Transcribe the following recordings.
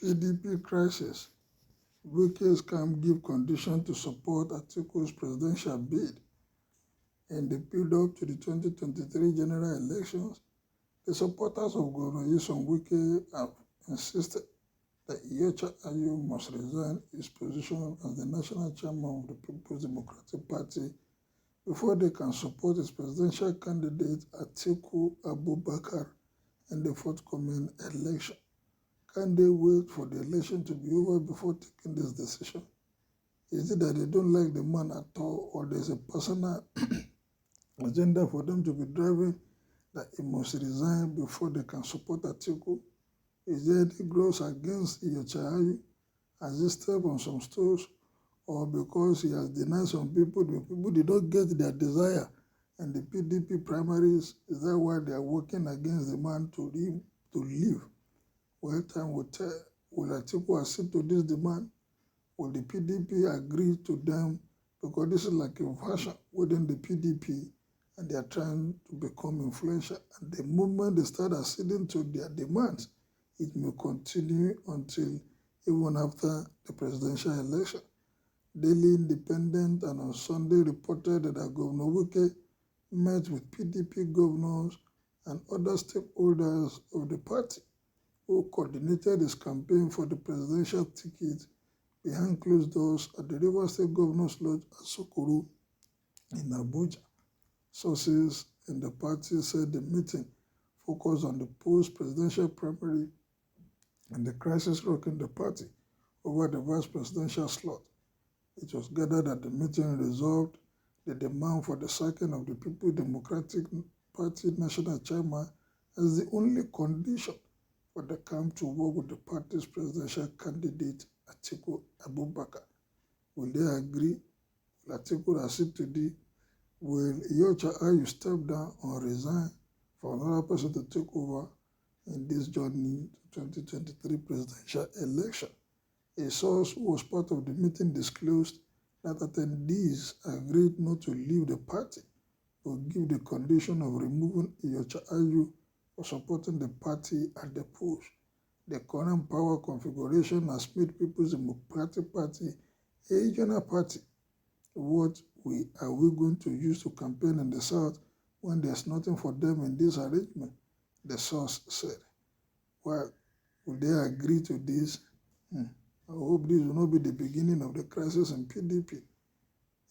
PDP crisis. Wike'S can give condition to support Atiku's presidential bid. In the build-up to the 2023 general elections, the supporters of Governor Nyesom Wike have insisted that Iyorchia Ayu must resign his position as the national chairman of the People's Democratic Party before they can support his presidential candidate Atiku Abubakar in the forthcoming election. Can they wait for the election to be over before taking this decision? Is it that they don't like the man at all, or there's a personal agenda for them to be driving that he must resign before they can support Atiku? Is there any growth against Iyorchia Ayu? Has he stepped on some toes? Or because he has denied some people, the people did not get their desire and the PDP primaries? Is that why they are working against the man to leave? Well, time will tell. Will Atiku accede to this demand? Will the PDP agree to them? Because this is like a version within the PDP, and they are trying to become influential. And the moment they start acceding to their demands, it may continue until even after the presidential election. Daily Independent and on Sunday reported that Governor Wike met with PDP governors and other stakeholders of the party who coordinated his campaign for the presidential ticket behind closed doors at the Rivers State Governor's Lodge at Sokoro in Abuja. Sources in the party said the meeting focused on the post-presidential primary and the crisis rocking the party over the vice presidential slot. It was gathered that the meeting resolved the demand for the sacking of the People's Democratic Party national chairman as the only condition for the camp to work with the party's presidential candidate, Atiku Abubakar. Will they agree? Will Atiku accede to this? Will Iyorchia Ayu step down or resign for another person to take over in this journey to 2023 presidential election? A source who was part of the meeting disclosed that attendees agreed not to leave the party, but give the condition of removing Iyorchia Ayu for supporting the party at the polls. The current power configuration has made People's Democratic Party a regional party. What are we going to use to campaign in the South when there's nothing for them in this arrangement? The source said. Well, will they agree to this? I hope this will not be the beginning of the crisis in PDP,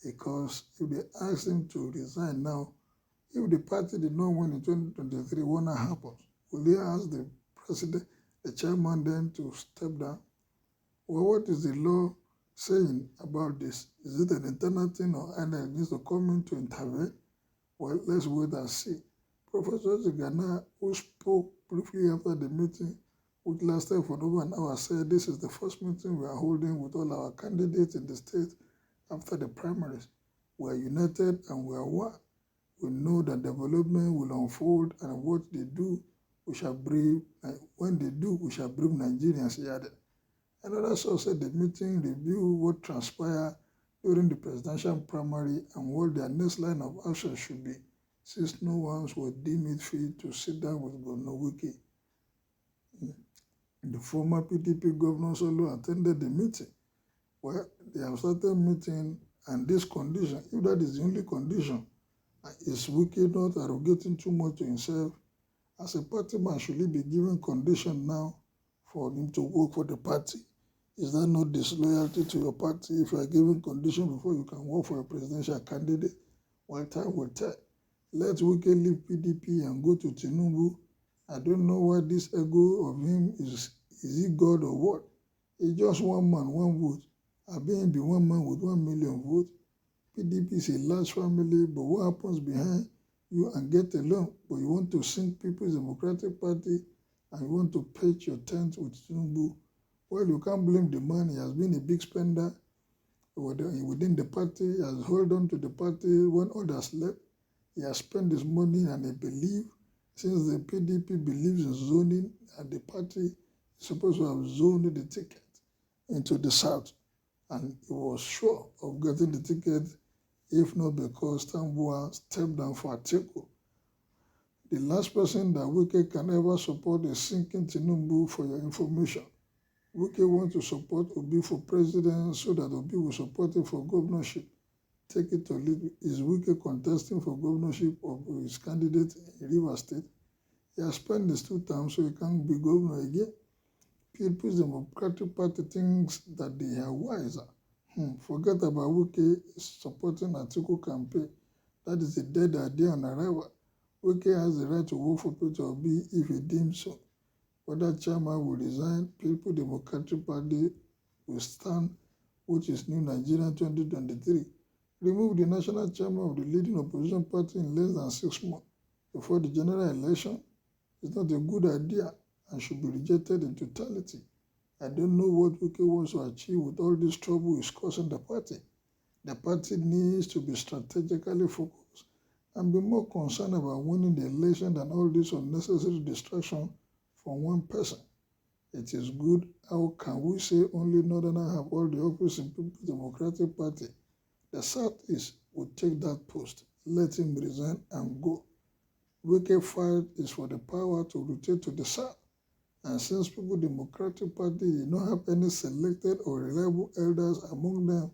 because if they ask him to resign now, if the party did not win in 2023, what happens? Will they ask the president, the chairman, then to step down? Well, what is the law saying about this? Is it an internal thing, or INEC needs to come in to intervene? Well, let's wait and see. Professor Zigana, who spoke briefly after the meeting, which lasted for over an hour, said this is the first meeting we are holding with all our candidates in the state after the primaries. We are united and we are one. We know that development will unfold, and what they do, we shall bring. When they do, we shall bring Nigerians. He added. Another source said the meeting reviewed what transpired during the presidential primary and what their next line of action should be, since no one was deemed it fit to sit down with Governor Wike. The former PDP governor solo attended the meeting. Well, they have started meeting, and this condition, if that is the only condition, is Wike not arrogating too much to himself? As a party man, should he be given condition now for him to work for the party? Is that not disloyalty to your party if you are given condition before you can work for a presidential candidate? Well, time will tell. Let Wike leave PDP and go to Tinubu. I don't know why this ego of him is he God or what? He's just one man, one vote. I being be one man with 1 million votes. PDP is a large family, but what happens behind you and get along? But you want to sink People's Democratic Party and you want to pitch your tent with Tinubu. Well, you can't blame the man. He has been a big spender within the party. He has held on to the party when others left. He has spent his money, and I believe, since the PDP believes in zoning, and the party is supposed to have zoned the ticket into the South, and he was sure of getting the ticket, if not because Tambua stepped down for Atiku. The last person that Wike can ever support is sinking Tinubu, for your information. Wike wants to support Obi for president so that Obi will support him for governorship. Take it or leave it. Is Wike contesting for governorship of his candidate in Rivers State? He has spent his 2 terms, so he can't be governor again. People's Democratic Party thinks that they are wiser. Forget about Wike supporting Atiku campaign. That is a dead idea on arrival. Wike has the right to vote for Peter Obi if he deems so. Whether chairman will resign, People Democratic Party will stand, which is New Nigeria 2023. Remove the national chairman of the leading opposition party in less than 6 months before the general election is not a good idea and should be rejected in totality. I don't know what Wike wants to achieve with all this trouble he's causing the party. The party needs to be strategically focused and be more concerned about winning the election than all this unnecessary distraction from one person. It is good. How can we say only Northerners have all the office in People's Democratic Party? The Southeast will take that post. Let him resign and go. Wike's fight is for the power to rotate to the South. And since People's Democratic Party did not have any selected or reliable elders among them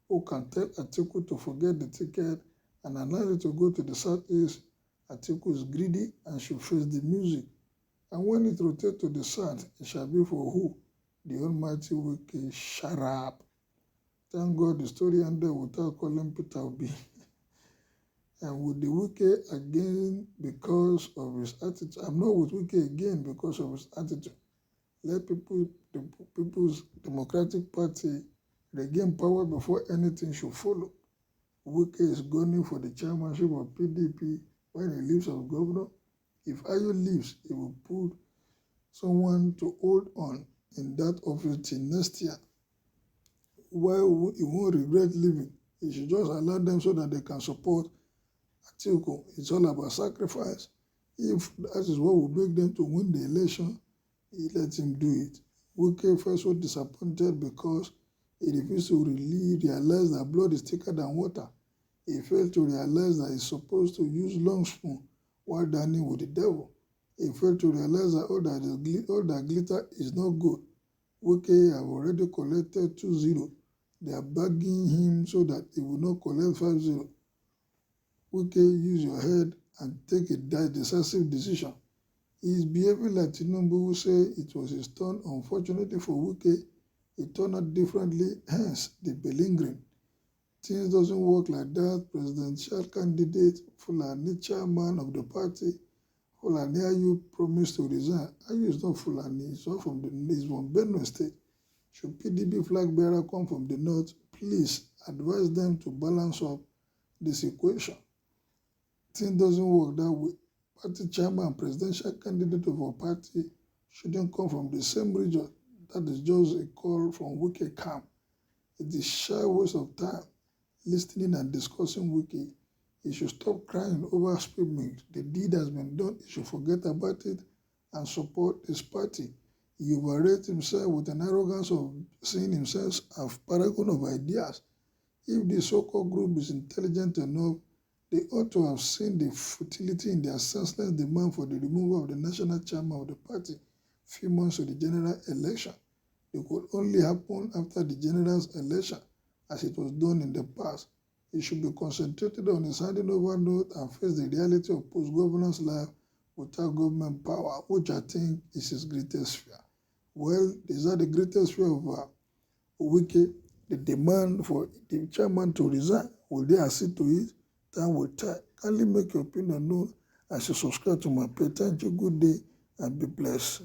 who can tell Atiku to forget the ticket and allow it to go to the Southeast, Atiku is greedy and should face the music. And when it rotates to the South, it shall be for who? The almighty Wike. Shut up. Thank God the story ended without calling Peter Obi. And with the Wike again because of his attitude. I'm not with Wike again because of his attitude. Let the People's Democratic Party regain power before anything should follow. Wike is gunning for the chairmanship of PDP when he leaves as governor. If Ayo leaves, he will put someone to hold on in that office till next year. While he won't regret leaving, he should just allow them so that they can support Atiku. It's all about sacrifice. If that is what will make them to win the election, he let him do it. Wike first was disappointed because he refused to really realize that blood is thicker than water. He failed to realize that he's supposed to use long spoon while dining with the devil. He failed to realize that all that glitter is not good. Wike have already collected 2-0. They are begging him so that he will not collect 5-0. Wike, use your head and take a decisive decision. He is behaving like Tinubu, who say it was his turn. Unfortunately for Wike, it turned out differently, hence the Belingrin. Things doesn't work like that. Presidential candidate, Fulani chairman of the party, Fulani Ayu promised to resign. Ayu is not Fulani, he's from Benue State. Should PDP flag bearer come from the north, please advise them to balance up this equation. Things doesn't work that way. Party chairman and presidential candidate of our party shouldn't come from the same region. That is just a call from Wike camp. It is sheer waste of time listening and discussing Wike. He should stop crying over speed milk. The deed has been done. He should forget about it and support his party. He overrates himself with an arrogance of seeing himself as paragon of ideas. If the so-called group is intelligent enough, they ought to have seen the futility in their senseless demand for the removal of the national chairman of the party few months to the general election. It could only happen after the general election, as it was done in the past. He should be concentrated on his handing over note and face the reality of post-governance life without government power, which I think is his greatest fear. Well, these are the greatest fear of Wike, the demand for the chairman to resign. Will they accede to it? Time will tell. Kindly make your opinion known as you subscribe to my page. Thank you, good day, and be blessed.